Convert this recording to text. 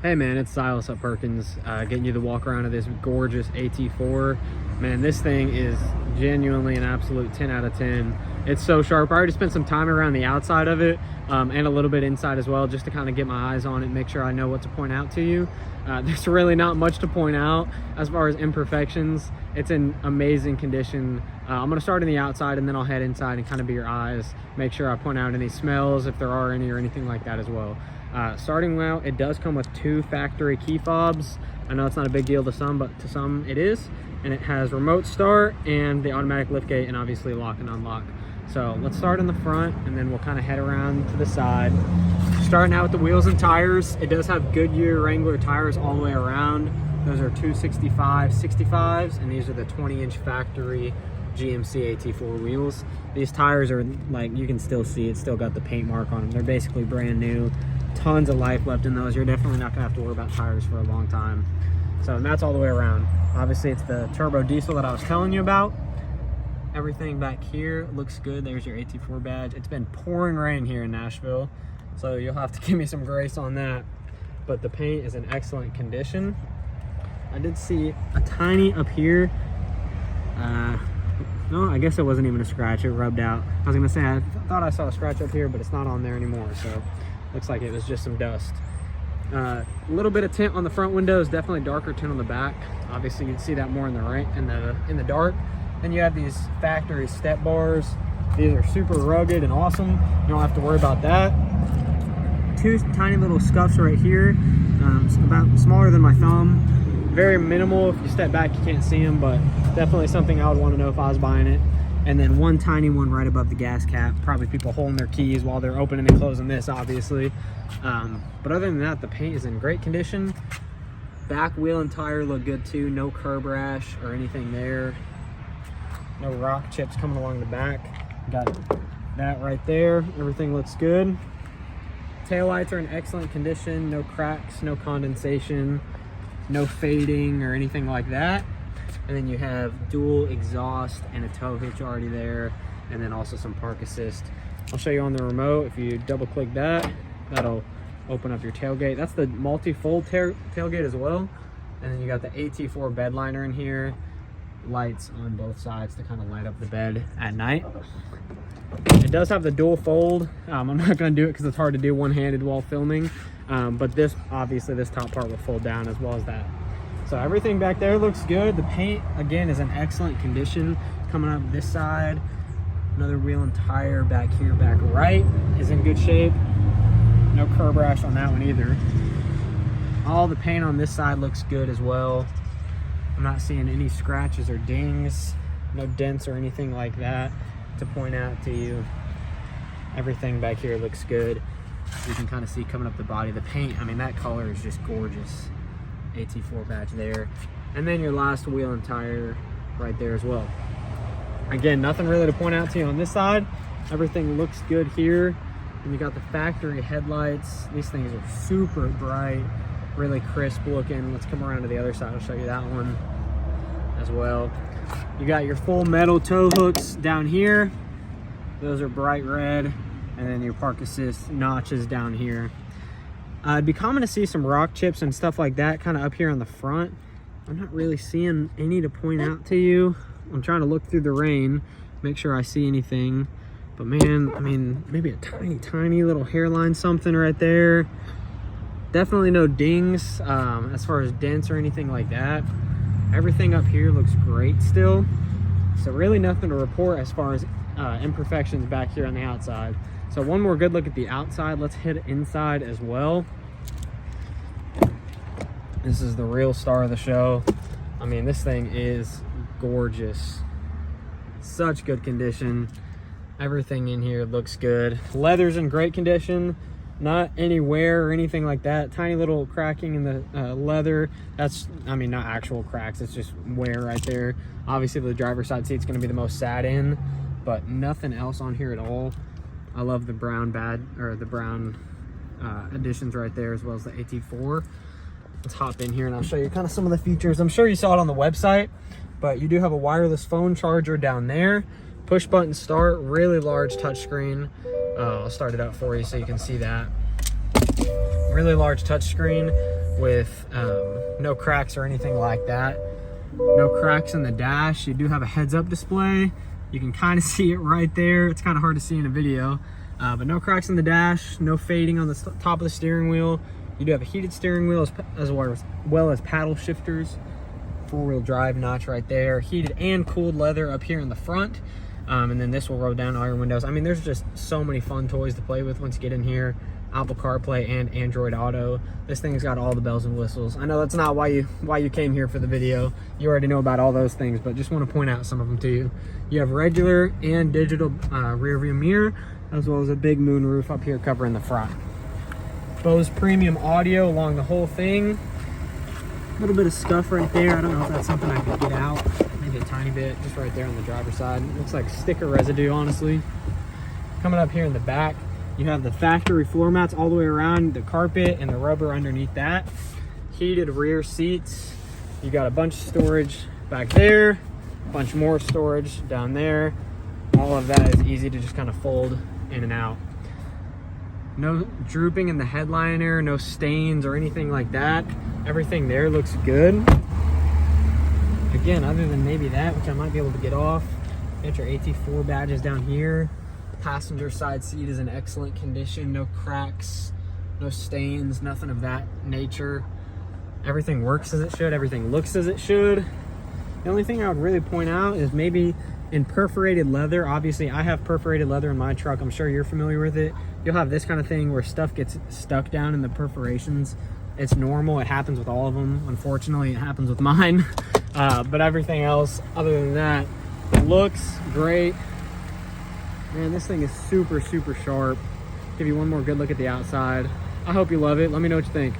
Hey man, it's Silas at Perkins, getting you the walk around of this gorgeous AT4. Man, this thing is genuinely an absolute 10 out of 10. It's so sharp. I already spent some time around the outside of it and a little bit inside as well, just to kind of get my eyes on it, make sure I know what to point out to you. There's really not much to point out as far as imperfections. It's in amazing condition. I'm gonna start in the outside and then I'll head inside and kind of be your eyes, make sure I point out any smells if there are any or anything like that as well. Starting out, it does come with 2 factory key fobs. I know it's not a big deal to some, but to some it is. And it has remote start and the automatic liftgate and obviously lock and unlock. So let's start in the front and then we'll kind of head around to the side. Starting out with the wheels and tires, it does have Goodyear Wrangler tires all the way around. Those are 265/65s and these are the 20-inch factory GMC AT4 wheels. These tires are, like, you can still see it's still got the paint mark on them. They're basically brand new. Tons of life left in those. You're definitely not gonna have to worry about tires for a long time. So, and that's all the way around. Obviously it's the turbo diesel that I was telling you about. Everything back here looks good. There's your AT4 badge. It's been pouring rain here in Nashville, so you'll have to give me some grace on that. But the paint is in excellent condition. I did see a tiny up here. No, I guess it wasn't even a scratch. It rubbed out. I was gonna say I thought I saw a scratch up here, but it's not on there anymore. So looks like it was just some dust. A little bit of tint on the front windows, definitely darker tint on the back. Obviously you can see that more in the rain, in the dark. Then you have these factory step bars. These are super rugged and awesome. You don't have to worry about that. 2 tiny little scuffs right here, about smaller than my thumb. Very minimal. If you step back you can't see them, but definitely something I would want to know if I was buying it. And then 1 tiny one right above the gas cap. Probably people holding their keys while they're opening and closing this, obviously. But other than that, the paint is in great condition. Back wheel and tire look good too. No curb rash or anything there. No rock chips coming along the back. Got that right there. Everything looks good. Taillights are in excellent condition. No cracks, no condensation, no fading or anything like that. And then you have dual exhaust and a tow hitch already there, and then also some park assist. I'll show you on the remote. If you double click that, that'll open up your tailgate. That's the multi-fold tailgate as well. And then you got the AT4 bed liner in here. Lights on both sides to kind of light up the bed at night. It does have the dual fold. I'm not going to do it because it's hard to do one-handed while filming. But this, obviously this top part will fold down as well as that. So everything back there looks good. The paint, again, is in excellent condition. Coming up this side, another wheel and tire back here, back right, is in good shape. No curb rash on that one either. All the paint on this side looks good as well. I'm not seeing any scratches or dings, no dents or anything like that to point out to you. Everything back here looks good. You can kind of see coming up the body. The paint, I mean, that color is just gorgeous. AT4 badge there. And then your last wheel and tire right there as well. Again, nothing really to point out to you on this side. Everything looks good here. And you got the factory headlights. These things are super bright, really crisp looking. Let's come around to the other side. I'll show you that one as well. You got your full metal tow hooks down here. Those are bright red. And then your park assist notches down here. It'd be common to see some rock chips and stuff like that kind of up here on the front. I'm not really seeing any to point out to you. I'm trying to look through the rain, make sure I see anything. But man, I mean, maybe a tiny little hairline something right there. Definitely no dings as far as dents or anything like that. Everything up here looks great still. So really nothing to report as far as imperfections back here on the outside. So one more good look at the outside. Let's hit inside as well. This is the real star of the show. I mean, this thing is gorgeous. Such good condition. Everything in here looks good. Leather's in great condition. Not any wear or anything like that. Tiny little cracking in the leather. That's, I mean, not actual cracks. It's just wear right there. Obviously, the driver's side seat's going to be the most sat in, but nothing else on here at all. I love the brown additions right there, as well as the AT4. Let's hop in here and I'll show you kind of some of the features. I'm sure you saw it on the website, but you do have a wireless phone charger down there. Push button start, really large touchscreen. I'll start it up for you so you can see that. Really large touchscreen. with no cracks or anything like that. No cracks in the dash. You do have a heads-up display. You can kind of see it right there. It's kind of hard to see in a video, but no cracks in the dash, no fading on the top of the steering wheel. You do have a heated steering wheel as well as paddle shifters. Four-wheel drive notch right there. Heated and cooled leather up here in the front. And then this will roll down all your windows. I mean, there's just so many fun toys to play with once you get in here. Apple CarPlay and Android Auto. This thing's got all the bells and whistles. I know that's not why you came here for the video. You already know about all those things, but just want to point out some of them to you. You have regular and digital rear view mirror, as well as a big moonroof up here covering the front. Bose premium audio along the whole thing. A little bit of scuff right there. I don't know if that's something I could get out. Maybe a tiny bit, just right there on the driver's side. Looks like sticker residue, honestly. Coming up here in the back, you have the factory floor mats all the way around, the carpet and the rubber underneath that. Heated rear seats. You got a bunch of storage back there, a bunch more storage down there. All of that is easy to just kind of fold in and out. No drooping in the headliner, no stains or anything like that. Everything there looks good. Again, other than maybe that, which I might be able to get off. Got your AT4 badges down here. Passenger side seat is in excellent condition. No cracks, no stains, nothing of that nature. Everything works as it should. Everything looks as it should. The only thing I would really point out is maybe in perforated leather. Obviously, I have perforated leather in my truck. I'm sure you're familiar with it. You'll have this kind of thing where stuff gets stuck down in the perforations. It's normal. It happens with all of them. Unfortunately, it happens with mine. But everything else, other than that, looks great. Man, this thing is super, super sharp. Give you one more good look at the outside. I hope you love it. Let me know what you think.